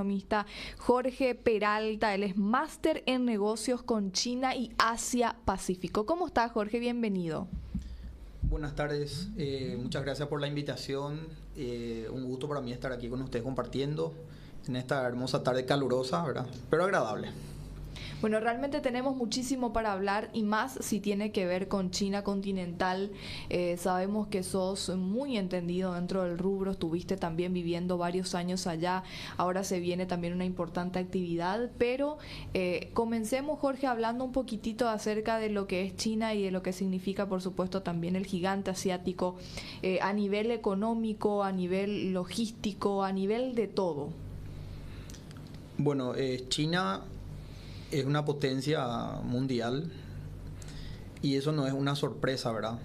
Economista Jorge Peralta. Él es máster en negocios con China y Asia Pacífico. ¿Cómo está, Jorge? Bienvenido. Buenas tardes, muchas gracias por la invitación. Un gusto para mí estar aquí con ustedes compartiendo en esta hermosa tarde calurosa, ¿verdad? Pero agradable. Bueno, realmente tenemos muchísimo para hablar y más si tiene que ver con China continental. Sabemos que sos muy entendido dentro del rubro, estuviste también viviendo varios años allá, ahora se viene también una importante actividad, pero comencemos, Jorge, hablando un poquitito acerca de lo que es China y de lo que significa, por supuesto, también el gigante asiático a nivel económico, a nivel logístico, a nivel de todo. Bueno, China es una potencia mundial y eso no es una sorpresa, ¿verdad?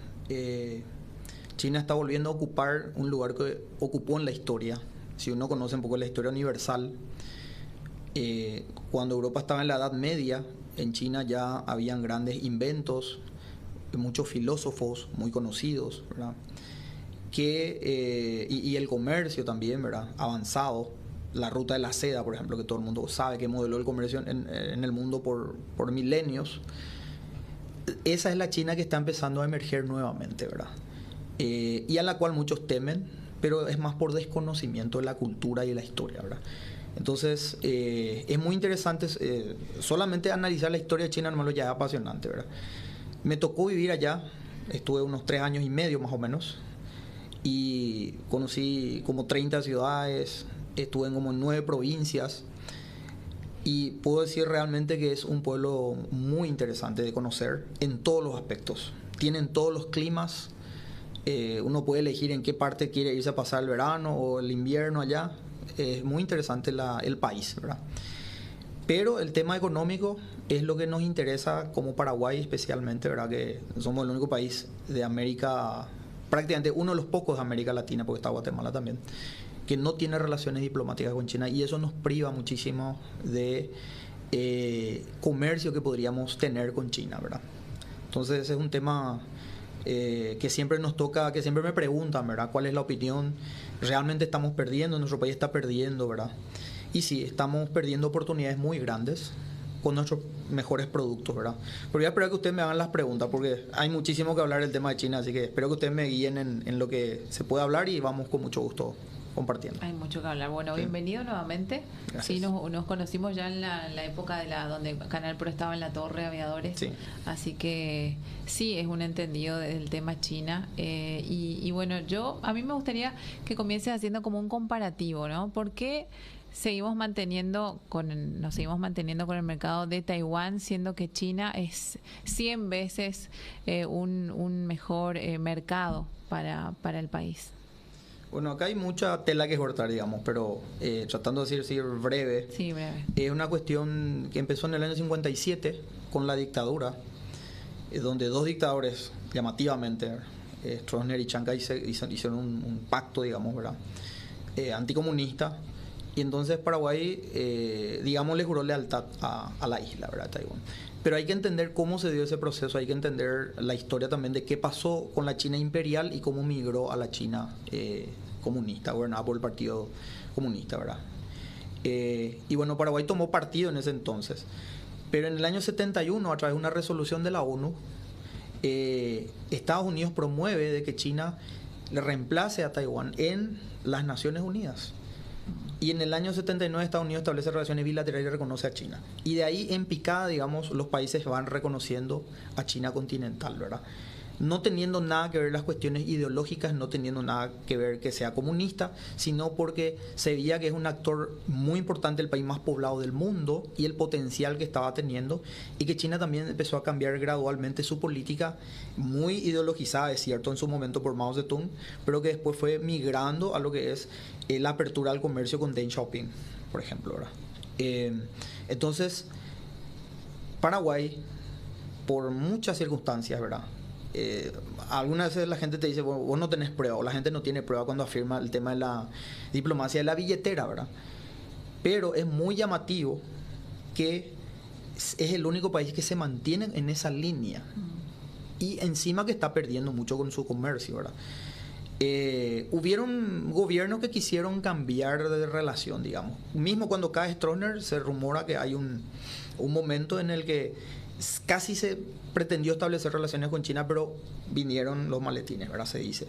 China está volviendo a ocupar un lugar que ocupó en la historia. Si uno conoce un poco la historia universal, cuando Europa estaba en la Edad Media, en China ya habían grandes inventos, muchos filósofos muy conocidos, ¿verdad? Y el comercio también, ¿verdad? Avanzado. La ruta de la seda, por ejemplo, que todo el mundo sabe que modeló el comercio en el mundo por milenios. Esa es la China que está empezando a emerger nuevamente, ¿verdad? Y a la cual muchos temen, pero es más por desconocimiento de la cultura y de la historia, ¿verdad? Entonces, es muy interesante, solamente analizar la historia de China, hermano, ya es apasionante, ¿verdad? Me tocó vivir allá, estuve unos 3 años y medio más o menos, y conocí como 30 ciudades, estuve en como 9 provincias y puedo decir realmente que es un pueblo muy interesante de conocer en todos los aspectos. Tienen todos los climas, uno puede elegir en qué parte quiere irse a pasar el verano o el invierno allá. Es muy interesante el país, ¿verdad? Pero el tema económico es lo que nos interesa como Paraguay especialmente, ¿verdad? Que somos el único país de América, prácticamente uno de los pocos de América Latina, porque está Guatemala también, que no tiene relaciones diplomáticas con China, y eso nos priva muchísimo de comercio que podríamos tener con China, ¿verdad? Entonces ese es un tema que siempre nos toca, que siempre me preguntan, ¿verdad? ¿Cuál es la opinión? ¿Realmente estamos perdiendo? Nuestro país está perdiendo, ¿verdad? Y sí, estamos perdiendo oportunidades muy grandes con nuestros mejores productos, ¿verdad? Pero voy a esperar que ustedes me hagan las preguntas porque hay muchísimo que hablar del tema de China, así que espero que ustedes me guíen en lo que se puede hablar y vamos con mucho gusto compartiendo. Hay mucho que hablar. Bueno, Sí. Bienvenido nuevamente. Gracias. Sí, nos conocimos ya en la época donde Canal Pro estaba en la Torre de Aviadores. Sí. Así que sí, es un entendido del tema China. Y bueno, a mí me gustaría que comiences haciendo como un comparativo, ¿no? ¿Por qué nos seguimos manteniendo con el mercado de Taiwán, siendo que China es 100 veces un mejor mercado para el país? Bueno, acá hay mucha tela que cortar, digamos, pero tratando de decir breve. Sí, breve. Es una cuestión que empezó en el año 57 con la dictadura, donde 2 dictadores, llamativamente, Stroessner y Chiang Kai-shek, hicieron un pacto, digamos, ¿verdad? Anticomunista. Y entonces Paraguay, digamos, le juró lealtad a la isla, ¿verdad? Taiwán. Pero hay que entender cómo se dio ese proceso, hay que entender la historia también de qué pasó con la China imperial y cómo migró a la China comunista, gobernada por el Partido Comunista, ¿verdad? Y bueno, Paraguay tomó partido en ese entonces. Pero en el año 71, a través de una resolución de la ONU, Estados Unidos promueve de que China le reemplace a Taiwán en las Naciones Unidas. Y en el año 79 Estados Unidos establece relaciones bilaterales y reconoce a China. Y de ahí en picada, digamos, los países van reconociendo a China continental, ¿verdad? No teniendo nada que ver las cuestiones ideológicas, no teniendo nada que ver que sea comunista, sino porque se veía que es un actor muy importante, el país más poblado del mundo y el potencial que estaba teniendo, y que China también empezó a cambiar gradualmente su política, muy ideologizada, es cierto, en su momento por Mao Zedong, pero que después fue migrando a lo que es la apertura al comercio con Deng Xiaoping, por ejemplo, ¿verdad? Entonces, Paraguay, por muchas circunstancias, ¿verdad? Algunas veces la gente te dice, bueno, vos no tenés prueba, o la gente no tiene prueba cuando afirma el tema de la diplomacia de la billetera, ¿verdad? Pero es muy llamativo que es el único país que se mantiene en esa línea y encima que está perdiendo mucho con su comercio, ¿verdad? hubieron gobiernos que quisieron cambiar de relación, digamos. Mismo cuando cae Stroessner, se rumora que hay un momento en el que casi se pretendió establecer relaciones con China, pero vinieron los maletines, ¿verdad? Se dice.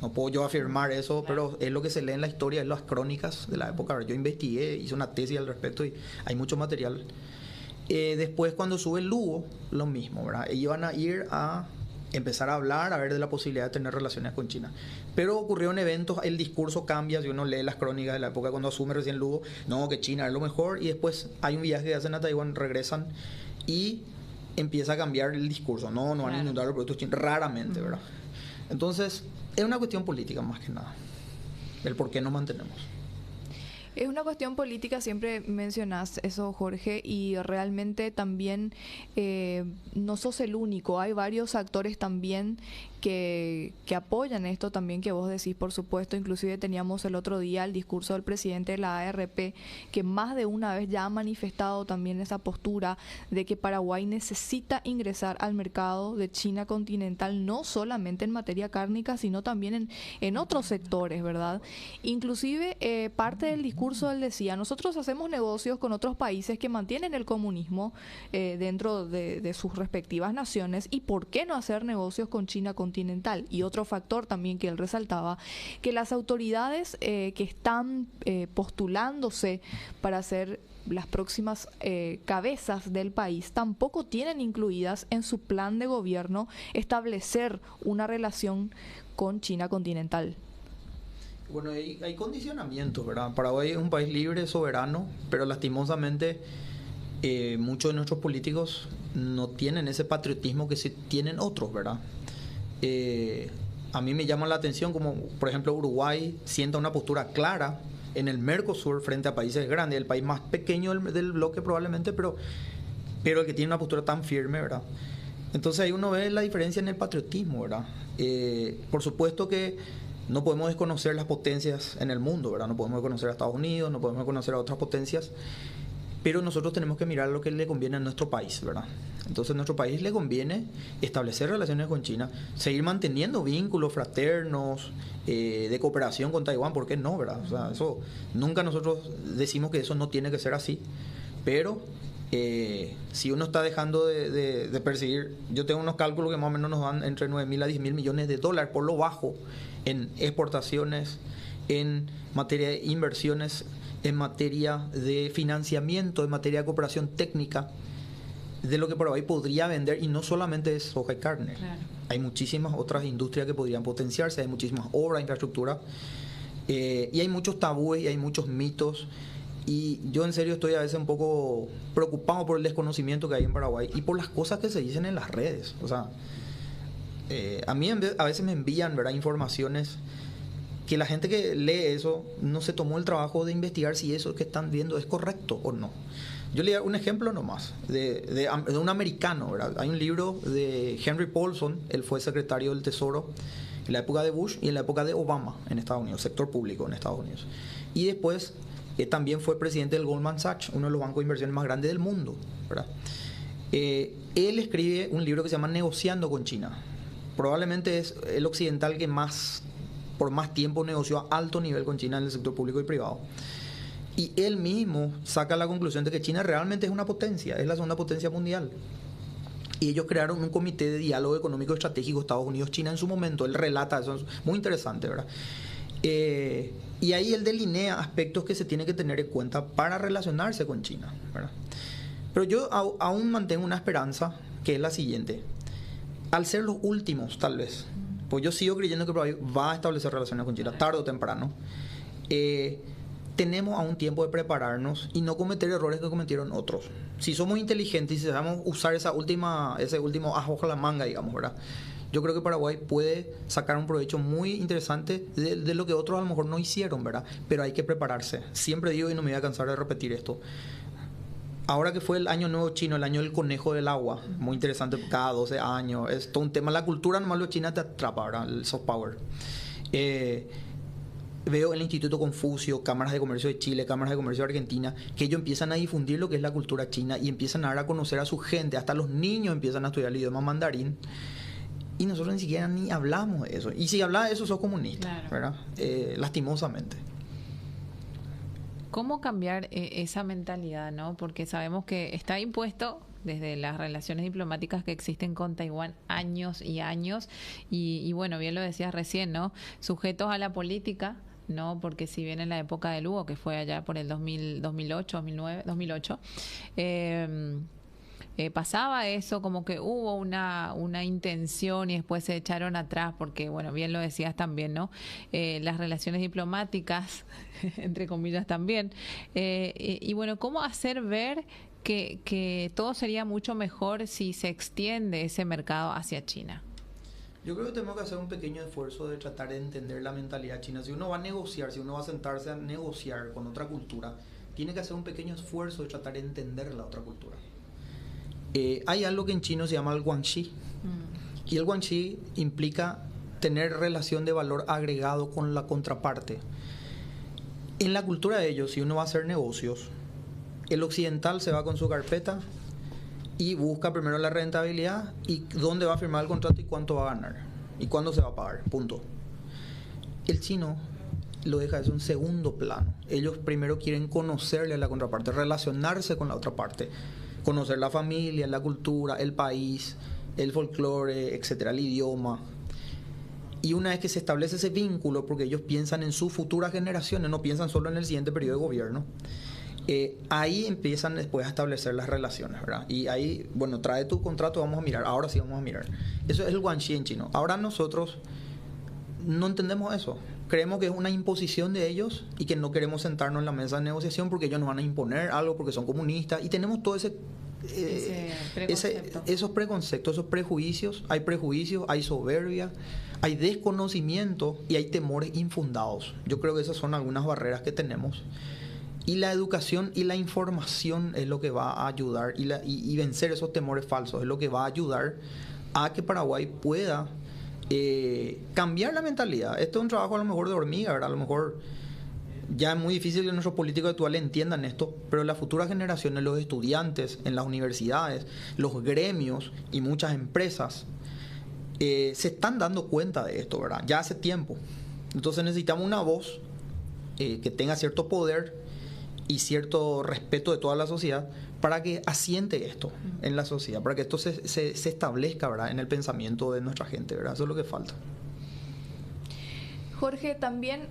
No puedo yo afirmar eso, pero es lo que se lee en la historia, en las crónicas de la época. Yo investigué, hice una tesis al respecto y hay mucho material. Después, cuando sube el Lugo, lo mismo, ¿verdad? Ellos iban a ir a empezar a hablar, a ver de la posibilidad de tener relaciones con China. Pero ocurrieron eventos, el discurso cambia, si uno lee las crónicas de la época cuando asume recién Lugo, no, que China es lo mejor, y después hay un viaje que hacen a Taiwán, regresan y empieza a cambiar el discurso. No van a inundar los productos chinos, raramente, ¿verdad? Entonces, es una cuestión política más que nada, el por qué nos mantenemos. Es una cuestión política, siempre mencionas eso, Jorge, y realmente también no sos el único. Hay varios actores también que apoyan esto también que vos decís, por supuesto. Inclusive teníamos el otro día el discurso del presidente de la ARP, que más de una vez ya ha manifestado también esa postura de que Paraguay necesita ingresar al mercado de China continental, no solamente en materia cárnica, sino también en otros sectores, ¿verdad? Inclusive parte del discurso él decía, nosotros hacemos negocios con otros países que mantienen el comunismo dentro de sus respectivas naciones, y ¿por qué no hacer negocios con China continental? Y otro factor también que él resaltaba, que las autoridades que están postulándose para ser las próximas cabezas del país tampoco tienen incluidas en su plan de gobierno establecer una relación con China continental. Bueno, hay condicionamientos, ¿verdad? Paraguay es un país libre, soberano, pero lastimosamente muchos de nuestros políticos no tienen ese patriotismo que sí tienen otros, ¿verdad? A mí me llama la atención como, por ejemplo, Uruguay sienta una postura clara en el Mercosur frente a países grandes, el país más pequeño del bloque probablemente, pero el que tiene una postura tan firme, ¿verdad? Entonces ahí uno ve la diferencia en el patriotismo, ¿verdad? Por supuesto que no podemos desconocer las potencias en el mundo, ¿verdad? No podemos desconocer a Estados Unidos, no podemos desconocer a otras potencias, pero nosotros tenemos que mirar lo que le conviene a nuestro país, ¿verdad? Entonces a nuestro país le conviene establecer relaciones con China, seguir manteniendo vínculos fraternos, de cooperación con Taiwán, ¿por qué no, verdad? O sea, eso, nunca nosotros decimos que eso no tiene que ser así, pero si uno está dejando de perseguir, yo tengo unos cálculos que más o menos nos dan entre 9.000 a 10.000 millones de dólares por lo bajo en exportaciones, en materia de inversiones, en materia de financiamiento, en materia de cooperación técnica, de lo que Paraguay podría vender, y no solamente es soja y carne. Claro. Hay muchísimas otras industrias que podrían potenciarse, hay muchísimas obras, infraestructura, y hay muchos tabúes y hay muchos mitos, y yo en serio estoy a veces un poco preocupado por el desconocimiento que hay en Paraguay y por las cosas que se dicen en las redes. O sea, a mí a veces me envían, ¿verdad?, informaciones que la gente que lee eso no se tomó el trabajo de investigar si eso que están viendo es correcto o no. Yo le doy un ejemplo nomás de un americano, ¿verdad? Hay un libro de Henry Paulson, él fue secretario del Tesoro en la época de Bush y en la época de Obama en Estados Unidos, sector público en Estados Unidos. Y después también fue presidente del Goldman Sachs, uno de los bancos de inversión más grandes del mundo, ¿verdad? Él escribe un libro que se llama Negociando con China. Probablemente es el occidental que por más tiempo negoció a alto nivel con China en el sector público y privado. Y él mismo saca la conclusión de que China realmente es una potencia, es la segunda potencia mundial. Y ellos crearon un comité de diálogo económico estratégico Estados Unidos-China en su momento. Él relata eso, es muy interesante, ¿verdad? Y ahí él delinea aspectos que se tienen que tener en cuenta para relacionarse con China, ¿verdad? Pero yo aún mantengo una esperanza, que es la siguiente. Al ser los últimos, tal vez, pues yo sigo creyendo que Paraguay va a establecer relaciones con China, tarde o temprano. Tenemos aún tiempo de prepararnos y no cometer errores que cometieron otros. Si somos inteligentes y si sabemos usar ese último ajo a la manga, digamos, ¿verdad? Yo creo que Paraguay puede sacar un provecho muy interesante de lo que otros a lo mejor no hicieron, ¿verdad? Pero hay que prepararse. Siempre digo, y no me voy a cansar de repetir esto, ahora que fue el año nuevo chino, el año del conejo del agua, muy interesante, cada 12 años, es todo un tema. La cultura normal de China te atrapa, ¿verdad? El soft power. Veo el Instituto Confucio, Cámaras de Comercio de Chile, Cámaras de Comercio de Argentina, que ellos empiezan a difundir lo que es la cultura china y empiezan a dar a conocer a su gente, hasta los niños empiezan a estudiar el idioma mandarín. Y nosotros ni siquiera ni hablamos de eso. Y si hablas de eso, sos comunista, claro. ¿verdad? Lastimosamente. ¿Cómo cambiar esa mentalidad, no? Porque sabemos que está impuesto desde las relaciones diplomáticas que existen con Taiwán años y años. Y bueno, bien lo decías recién, ¿no? Sujetos a la política, ¿no? Porque si bien en la época de Lugo, que fue allá por el 2008, pasaba eso, como que hubo una intención y después se echaron atrás, porque, bueno, bien lo decías también, ¿no? Las relaciones diplomáticas, entre comillas también. Y bueno, ¿cómo hacer ver que todo sería mucho mejor si se extiende ese mercado hacia China? Yo creo que tenemos que hacer un pequeño esfuerzo de tratar de entender la mentalidad china. Si uno va a negociar, si uno va a sentarse a negociar con otra cultura, tiene que hacer un pequeño esfuerzo de tratar de entender la otra cultura. Hay algo que en chino se llama el guanxi. Y el guanxi implica tener relación de valor agregado con la contraparte. En la cultura de ellos, si uno va a hacer negocios, el occidental se va con su carpeta y busca primero la rentabilidad y dónde va a firmar el contrato y cuánto va a ganar y cuándo se va a pagar, punto. El chino lo deja eso en segundo plano. Ellos primero quieren conocerle a la contraparte, relacionarse con la otra parte, conocer la familia, la cultura, el país, el folclore, etcétera, el idioma. Y una vez que se establece ese vínculo, porque ellos piensan en sus futuras generaciones, no piensan solo en el siguiente periodo de gobierno, ahí empiezan después a establecer las relaciones, ¿verdad? Y ahí, bueno, trae tu contrato, vamos a mirar, ahora sí vamos a mirar. Eso es el guanxi en chino. Ahora nosotros no entendemos eso. Creemos que es una imposición de ellos y que no queremos sentarnos en la mesa de negociación porque ellos nos van a imponer algo, porque son comunistas, y tenemos todo esos preconceptos, esos prejuicios. Hay prejuicios, hay soberbia, hay desconocimiento y hay temores infundados. Yo creo que esas son algunas barreras que tenemos. Y la educación y la información es lo que va a ayudar, y vencer esos temores falsos es lo que va a ayudar a que Paraguay pueda cambiar la mentalidad. Esto es un trabajo a lo mejor de hormiga, ¿verdad? A lo mejor ya es muy difícil que nuestros políticos actuales entiendan esto, pero las futuras generaciones, los estudiantes en las universidades, los gremios y muchas empresas se están dando cuenta de esto, ¿verdad? Ya hace tiempo. Entonces necesitamos una voz que tenga cierto poder y cierto respeto de toda la sociedad para que asiente esto en la sociedad, para que esto se establezca, ¿verdad?, en el pensamiento de nuestra gente, ¿verdad? Eso es lo que falta. Jorge, también,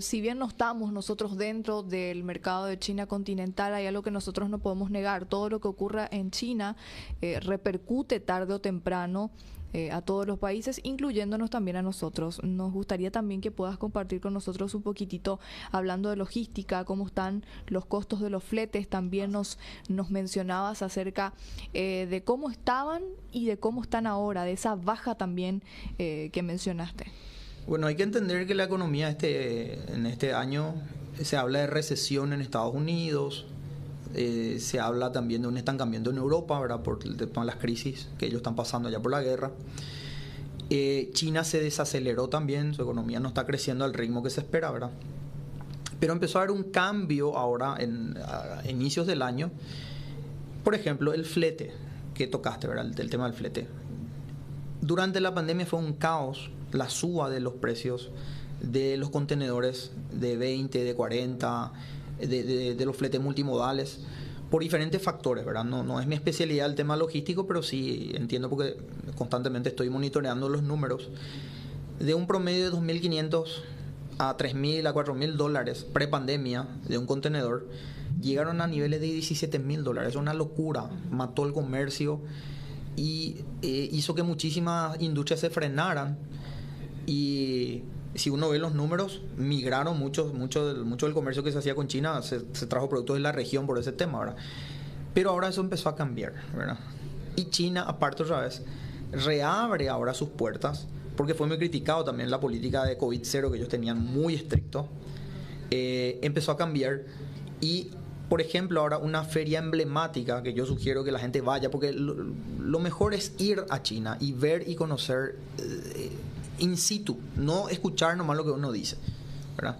si bien no estamos nosotros dentro del mercado de China continental, hay algo que nosotros no podemos negar. Todo lo que ocurra en China repercute tarde o temprano a todos los países, incluyéndonos también a nosotros. Nos gustaría también que puedas compartir con nosotros un poquitito, hablando de logística, cómo están los costos de los fletes. También nos mencionabas acerca de cómo estaban y de cómo están ahora, de esa baja también que mencionaste. Bueno, hay que entender que la economía en este año se habla de recesión en Estados Unidos, se habla también de un estancamiento en Europa, ¿verdad?, por las crisis que ellos están pasando allá por la guerra. China se desaceleró también, su economía no está creciendo al ritmo que se espera, ¿verdad? Pero empezó a haber un cambio ahora a inicios del año. Por ejemplo, el flete que tocaste, ¿verdad?, el tema del flete. Durante la pandemia fue un caos la suba de los precios de los contenedores de 20, de 40, de los fletes multimodales, por diferentes factores, ¿verdad? No es mi especialidad el tema logístico, pero sí entiendo porque constantemente estoy monitoreando los números. De un promedio de 2.500 a 3.000 a 4.000 dólares prepandemia de un contenedor, llegaron a niveles de 17.000 dólares. Es una locura, mató el comercio y hizo que muchísimas industrias se frenaran. Y si uno ve los números, migraron mucho del comercio que se hacía con China, se trajo productos de la región por ese tema, ¿verdad? Pero ahora eso empezó a cambiar, ¿verdad? Y China, aparte otra vez, reabre ahora sus puertas, porque fue muy criticado también la política de COVID-0 que ellos tenían muy estricto. Empezó a cambiar y, por ejemplo, ahora una feria emblemática que yo sugiero que la gente vaya, porque lo mejor es ir a China y ver y conocer in situ, no escuchar nomás lo que uno dice, ¿verdad?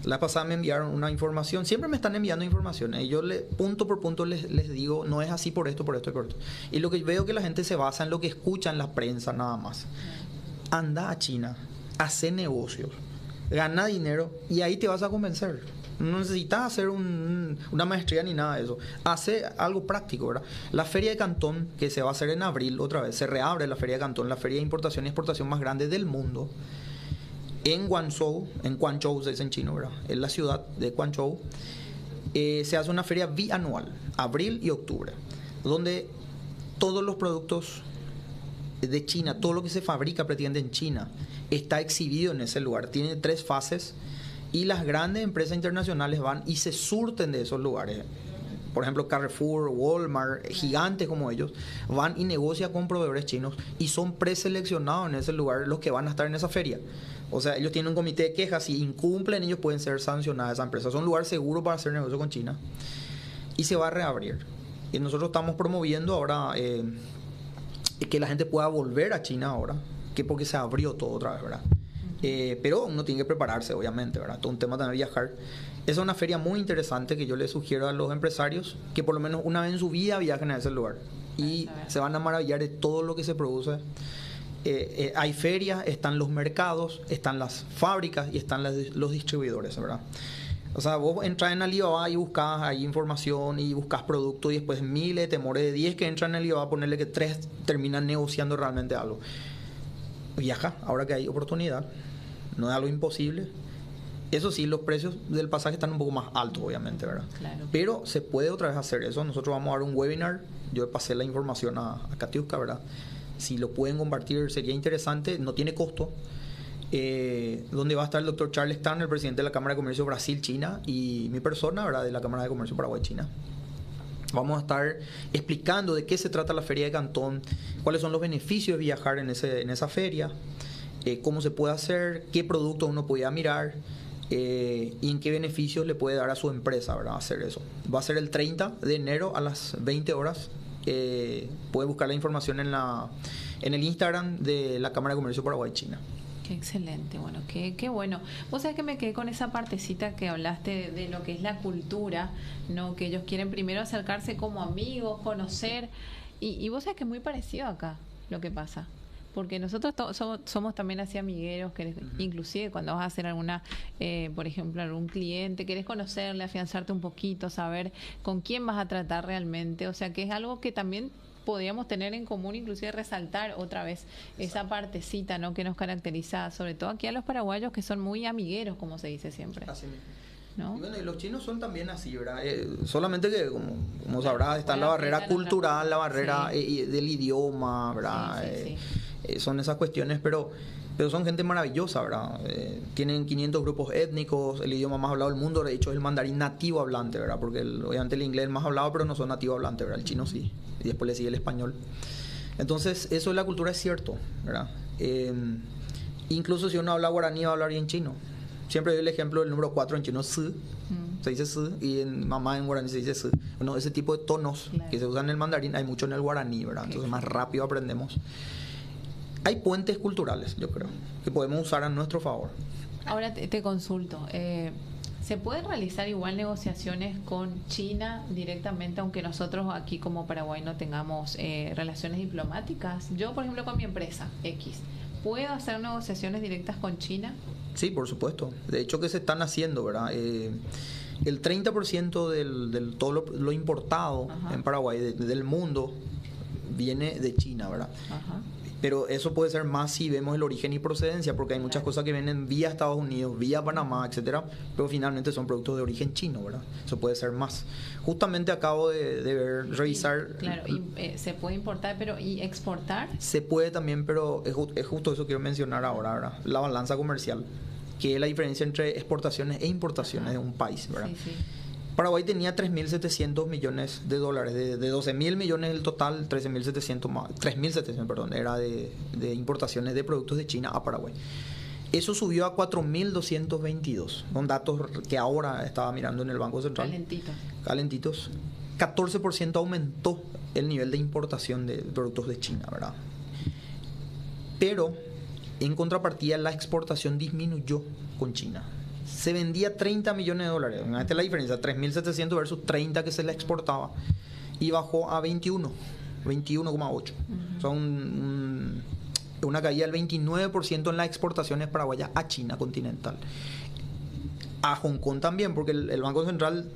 La pasada me enviaron una información, siempre me están enviando informaciones y yo punto por punto les digo, no es así por esto, por esto y por esto. Y lo que veo que la gente se basa en lo que escucha en la prensa nada más. Anda a China, hace negocios, gana dinero y ahí te vas a convencer. No necesitas hacer una maestría ni nada de eso. Hace algo práctico, ¿verdad? La Feria de Cantón, que se va a hacer en abril otra vez, se reabre la Feria de Cantón, la feria de importación y exportación más grande del mundo. En Guangzhou se dice en chino, ¿verdad? En la ciudad de Guangzhou, se hace una feria bianual, abril y octubre, donde todos los productos de China, todo lo que se fabrica prácticamente en China, está exhibido en ese lugar. Tiene 3 fases y las grandes empresas internacionales van y se surten de esos lugares. Por ejemplo, Carrefour, Walmart, gigantes como ellos, van y negocian con proveedores chinos y son preseleccionados en ese lugar los que van a estar en esa feria. O sea, ellos tienen un comité de quejas, si incumplen ellos pueden ser sancionadas esa empresa. Son un lugar seguro para hacer negocio con China y se va a reabrir. Y nosotros estamos promoviendo ahora que la gente pueda volver a China ahora, que porque se abrió todo otra vez, ¿verdad? Pero uno tiene que prepararse, obviamente, ¿verdad? Todo un tema también viajar. Esa es una feria muy interesante que yo les sugiero a los empresarios que por lo menos una vez en su vida viajen a ese lugar y se van a maravillar de todo lo que se produce. Hay ferias, están los mercados, están las fábricas y están los distribuidores, ¿verdad? O sea, vos entras en Alibaba y buscas ahí información y buscas productos y después miles de temores de 10 que entran en Alibaba, ponerle que 3 terminan negociando realmente algo. Viaja, ahora que hay oportunidad, no es algo imposible. Eso sí, los precios del pasaje están un poco más altos, obviamente, ¿verdad? Claro. Pero se puede otra vez hacer eso. Nosotros vamos a dar un webinar, yo pasé la información a Katiuska, ¿verdad? Si lo pueden compartir sería interesante, no tiene costo. Donde va a estar el doctor Charles Tan, el presidente de la Cámara de Comercio Brasil-China, y mi persona, ¿verdad?, de la Cámara de Comercio Paraguay-China. Vamos a estar explicando de qué se trata la Feria de Cantón, cuáles son los beneficios de viajar en esa feria, cómo se puede hacer, qué productos uno podía mirar y en qué beneficios le puede dar a su empresa, ¿verdad?, hacer eso. Va a ser el 30 de enero a las 20 horas. Puede buscar la información en el Instagram de la Cámara de Comercio Paraguay-China. Qué excelente, bueno, qué bueno. Vos sabés que me quedé con esa partecita que hablaste de lo que es la cultura, ¿no? Que ellos quieren primero acercarse como amigos, conocer, y vos sabés que es muy parecido acá lo que pasa. Porque nosotros somos también así amigueros, que inclusive cuando vas a hacer alguna, por ejemplo, algún cliente, querés conocerle, afianzarte un poquito, saber con quién vas a tratar realmente, o sea que es algo que también podríamos tener en común, inclusive resaltar otra vez esa partecita, ¿no?, que nos caracteriza, sobre todo aquí a los paraguayos, que son muy amigueros, como se dice siempre. Así mismo. ¿No? Y bueno, y los chinos son también así, ¿verdad? Solamente que, como sabrás, está la barrera cultural, la barrera del idioma, ¿verdad? Son esas cuestiones, pero son gente maravillosa, ¿verdad? Tienen 500 grupos étnicos, el idioma más hablado del mundo, de hecho, es el mandarín nativo hablante, ¿verdad? Porque obviamente el inglés es más hablado, pero no son nativo hablante, ¿verdad? El chino sí, y después le sigue el español. Entonces, eso de la cultura es cierto, ¿verdad? Incluso si uno habla guaraní, va a hablar bien chino. Siempre doy el ejemplo del número 4 en chino, se dice se, y en mamá en guaraní se dice se. Bueno, ese tipo de tonos que se usan en el mandarín hay mucho en el guaraní, ¿verdad? Entonces más rápido aprendemos. Hay puentes culturales, yo creo, que podemos usar a nuestro favor. Ahora te consulto, ¿se pueden realizar igual negociaciones con China directamente, aunque nosotros aquí como Paraguay no tengamos relaciones diplomáticas? Yo, por ejemplo, con mi empresa X, ¿puedo hacer negociaciones directas con China? Sí, por supuesto. De hecho que se están haciendo, ¿verdad? El 30% del todo lo importado en Paraguay del mundo viene de China, ¿verdad? Ajá. Pero eso puede ser más si vemos el origen y procedencia, porque hay muchas cosas que vienen vía Estados Unidos, vía Panamá, etcétera, pero finalmente son productos de origen chino, ¿verdad? Eso puede ser más. Justamente acabo de revisar. Claro, se puede importar, pero ¿y exportar? Se puede también, pero es justo eso que quiero mencionar ahora, ¿verdad? La balanza comercial, que es la diferencia entre exportaciones e importaciones de un país, ¿verdad? Sí. Paraguay tenía 3.700 millones de dólares, de 12.000 millones del total, 3.700, perdón, era de importaciones de productos de China a Paraguay. Eso subió a 4.222, son datos que ahora estaba mirando en el Banco Central. Calentitos. 14% aumentó el nivel de importación de productos de China, ¿verdad? Pero, en contrapartida, la exportación disminuyó con China. se vendía 30 millones de dólares. Esta es la diferencia, 3.700 versus 30 que se le exportaba. Y bajó a 21, 21,8. O sea, una caída del 29% en las exportaciones paraguayas a China continental. A Hong Kong también, porque el Banco Central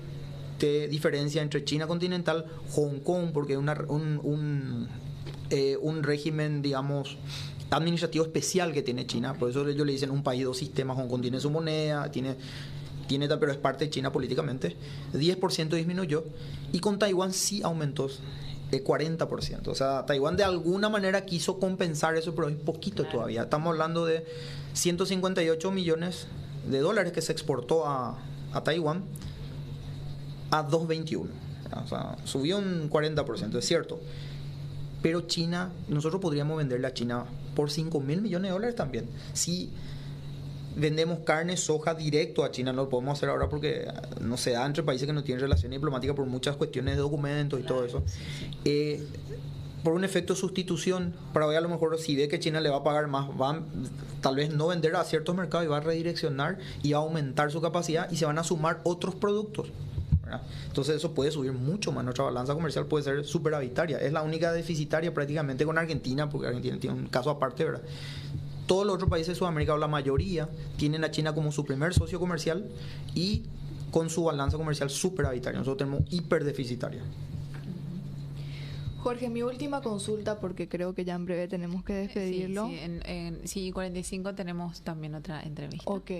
te diferencia entre China continental, Hong Kong, porque es un régimen, digamos, administrativo especial que tiene China. Por eso ellos le dicen un país, dos sistemas. Hong Kong tiene su moneda, pero es parte de China políticamente. 10% disminuyó. Y con Taiwán sí aumentó 40%. O sea, Taiwán de alguna manera quiso compensar eso, pero es poquito todavía. Estamos hablando de 158 millones de dólares que se exportó a Taiwán a 221. O sea, subió un 40%, es cierto. Pero China, nosotros podríamos venderle a China por 5.000 millones de dólares también. Si vendemos carne, soja directo a China, no lo podemos hacer ahora porque no se da entre países que no tienen relaciones diplomáticas por muchas cuestiones de documentos y todo eso. Por un efecto de sustitución, Paraguay a lo mejor si ve que China le va a pagar más, va tal vez no vender a ciertos mercados y va a redireccionar y va a aumentar su capacidad y se van a sumar otros productos, ¿verdad? Entonces eso puede subir mucho más, nuestra balanza comercial puede ser superavitaria. Es la única deficitaria prácticamente con Argentina, porque Argentina tiene un caso aparte, ¿verdad? Todos los otros países de Sudamérica, o la mayoría, tienen a China como su primer socio comercial y con su balanza comercial superavitaria. Nosotros tenemos hiperdeficitaria. Jorge, mi última consulta, porque creo que ya en breve tenemos que despedirlo. Sí, 45 tenemos también otra entrevista. Ok.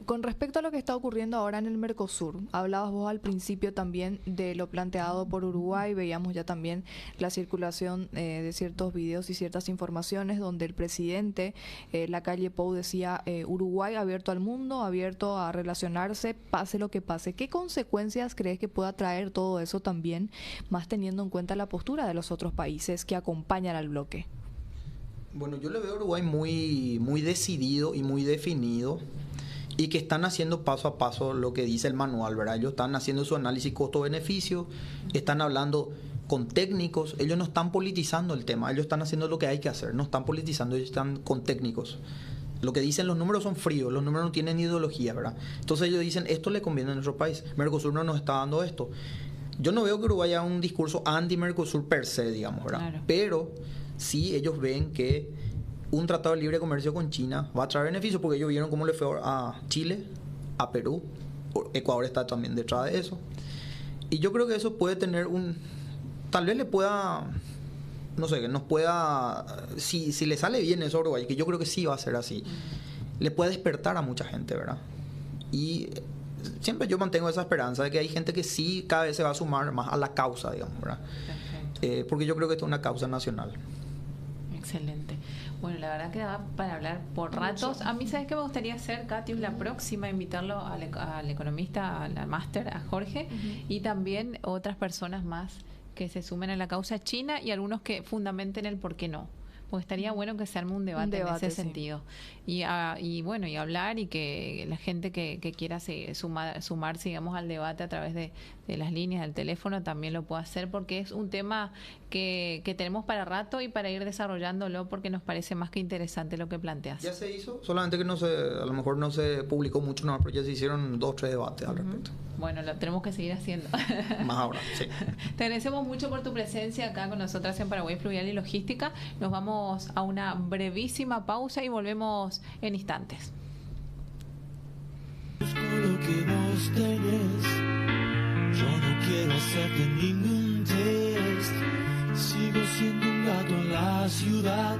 Con respecto a lo que está ocurriendo ahora en el Mercosur, hablabas vos al principio también de lo planteado por Uruguay, veíamos ya también la circulación de ciertos videos y ciertas informaciones donde el presidente, Lacalle Pou, decía Uruguay abierto al mundo, abierto a relacionarse, pase lo que pase. ¿Qué consecuencias crees que pueda traer todo eso también, más teniendo en cuenta la postura de los otros países que acompañan al bloque? Bueno, yo le veo a Uruguay muy decidido y muy definido y que están haciendo paso a paso lo que dice el manual, ¿verdad? Ellos están haciendo su análisis costo-beneficio, están hablando con técnicos, ellos no están politizando el tema, ellos están haciendo lo que hay que hacer, no están politizando, ellos están con técnicos. Lo que dicen los números son fríos, los números no tienen ideología, ¿verdad? Entonces ellos dicen, esto le conviene a nuestro país, Mercosur no nos está dando esto. Yo no veo que Uruguay haga un discurso anti-Mercosur per se, digamos, ¿verdad? Claro. Pero sí ellos ven que un tratado de libre comercio con China va a traer beneficios, porque ellos vieron cómo le fue a Chile, a Perú, Ecuador está también detrás de eso. Y yo creo que eso puede tener tal vez le pueda, no sé, que nos pueda, si le sale bien eso a Uruguay, que yo creo que sí va a ser así, le puede despertar a mucha gente, ¿verdad? Y siempre yo mantengo esa esperanza de que hay gente que sí cada vez se va a sumar más a la causa, digamos, ¿verdad? Porque yo creo que esto es una causa nacional. Excelente. Bueno, la verdad que da para hablar por ratos. A mí, ¿sabes qué me gustaría hacer, Katy? La próxima, invitarlo al economista, al máster, a Jorge, y también otras personas más que se sumen a la causa china y algunos que fundamenten el por qué no. Pues estaría bueno que se arme un debate en ese sentido. Y bueno, y hablar y que la gente que quiera sumarse, digamos, al debate a través de las líneas del teléfono también lo pueda hacer, porque es un tema que tenemos para rato y para ir desarrollándolo, porque nos parece más que interesante lo que planteas. Ya se hizo, solamente que a lo mejor no se publicó mucho, no, pero ya se hicieron 2 o 3 debates al respecto. Bueno, lo tenemos que seguir haciendo. Más ahora, sí. Te agradecemos mucho por tu presencia acá con nosotras en Paraguay Fluvial y Logística. Nos vamos a una brevísima pausa y volvemos en instantes. Busco lo que vos tenés. Yo no quiero hacerte ningún test. Sigo siendo un gato en la ciudad.